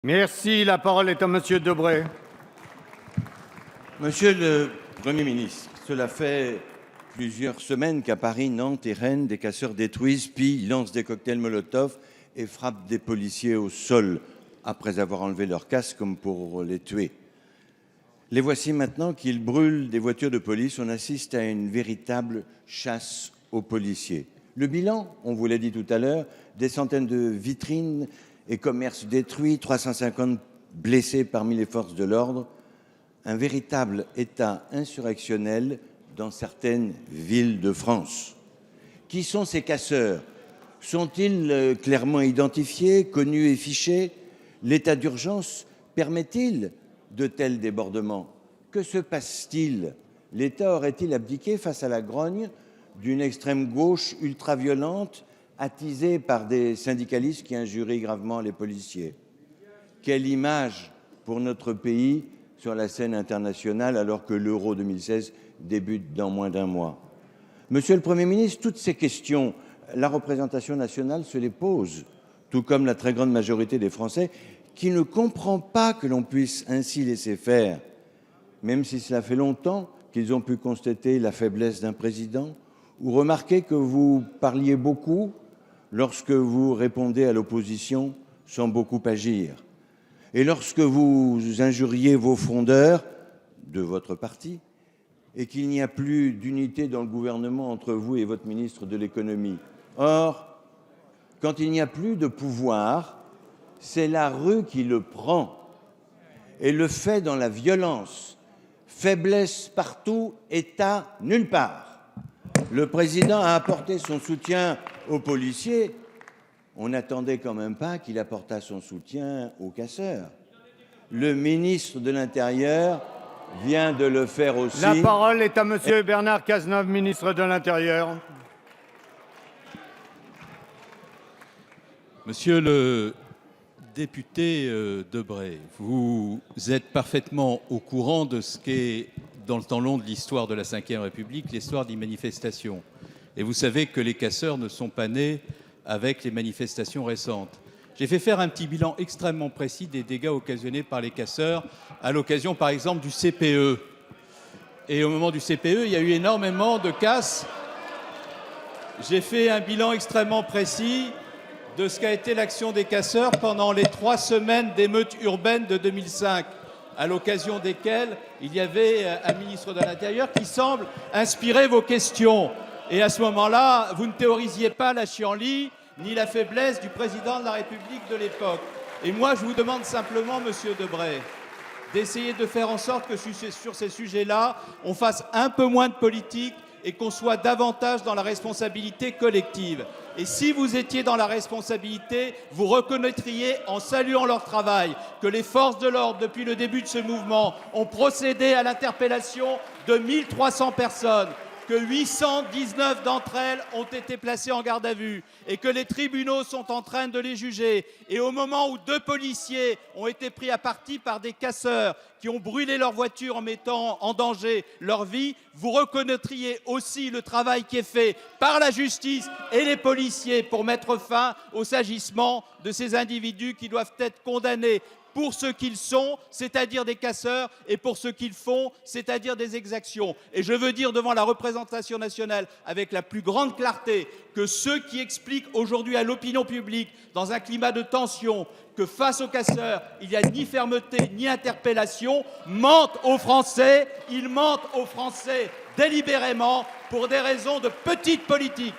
Merci. La parole est à Monsieur Debré. Monsieur le Premier ministre, cela fait plusieurs semaines qu'à Paris, Nantes et Rennes, des casseurs détruisent, pillent, lancent des cocktails Molotov et frappent des policiers au sol après avoir enlevé leur casque comme pour les tuer. Les voici maintenant qu'ils brûlent des voitures de police. On assiste à une véritable chasse aux policiers. Le bilan, on vous l'a dit tout à l'heure, des centaines de vitrines et commerces détruits, 350 blessés parmi les forces de l'ordre, un véritable état insurrectionnel dans certaines villes de France. Qui sont ces casseurs? Sont-ils clairement identifiés, connus et fichés? L'état d'urgence permet-il de tels débordements? Que se passe-t-il? L'État aurait-il abdiqué face à la grogne d'une extrême gauche ultra-violente attisée par des syndicalistes qui injurient gravement les policiers? Quelle image pour notre pays sur la scène internationale alors que l'Euro 2016 débute dans moins d'un mois? Monsieur le Premier ministre, toutes ces questions, la représentation nationale se les pose, tout comme la très grande majorité des Français qui ne comprend pas que l'on puisse ainsi laisser faire, même si cela fait longtemps qu'ils ont pu constater la faiblesse d'un président ou remarquer que vous parliez beaucoup lorsque vous répondez à l'opposition sans beaucoup agir. Et lorsque vous injuriez vos frondeurs de votre parti et qu'il n'y a plus d'unité dans le gouvernement entre vous et votre ministre de l'économie. Or, quand il n'y a plus de pouvoir, c'est la rue qui le prend et le fait dans la violence. Faiblesse partout, État nulle part. Le président a apporté son soutien aux policiers. On n'attendait quand même pas qu'il apportât son soutien aux casseurs. Le ministre de l'Intérieur vient de le faire aussi. La parole est à Monsieur Bernard Cazeneuve, ministre de l'Intérieur. Monsieur le député Debré, vous êtes parfaitement au courant de ce qu'est, dans le temps long de l'histoire de la Ve République, l'histoire des manifestations. Et vous savez que les casseurs ne sont pas nés avec les manifestations récentes. J'ai fait faire un petit bilan extrêmement précis des dégâts occasionnés par les casseurs à l'occasion, par exemple, du CPE. Et au moment du CPE, il y a eu énormément de casses. J'ai fait un bilan extrêmement précis de ce qu'a été l'action des casseurs pendant les 3 semaines d'émeutes urbaines de 2005, à l'occasion desquelles il y avait un ministre de l'Intérieur qui semble inspirer vos questions. Et à ce moment-là, vous ne théorisiez pas la chienlit ni la faiblesse du président de la République de l'époque. Et moi, je vous demande simplement, monsieur Debré, d'essayer de faire en sorte que sur ces sujets-là, on fasse un peu moins de politique et qu'on soit davantage dans la responsabilité collective. Et si vous étiez dans la responsabilité, vous reconnaîtriez, en saluant leur travail, que les forces de l'ordre, depuis le début de ce mouvement, ont procédé à l'interpellation de 1300 personnes, que 819 d'entre elles ont été placées en garde à vue et que les tribunaux sont en train de les juger. Et au moment où 2 policiers ont été pris à partie par des casseurs qui ont brûlé leur voiture en mettant en danger leur vie, vous reconnaîtriez aussi le travail qui est fait par la justice et les policiers pour mettre fin aux agissements de ces individus qui doivent être condamnés pour ce qu'ils sont, c'est-à-dire des casseurs, et pour ce qu'ils font, c'est-à-dire des exactions. Et je veux dire devant la représentation nationale, avec la plus grande clarté, que ceux qui expliquent aujourd'hui à l'opinion publique, dans un climat de tension, que face aux casseurs, il n'y a ni fermeté ni interpellation, mentent aux Français. Ils mentent aux Français délibérément pour des raisons de petite politique.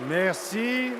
Merci.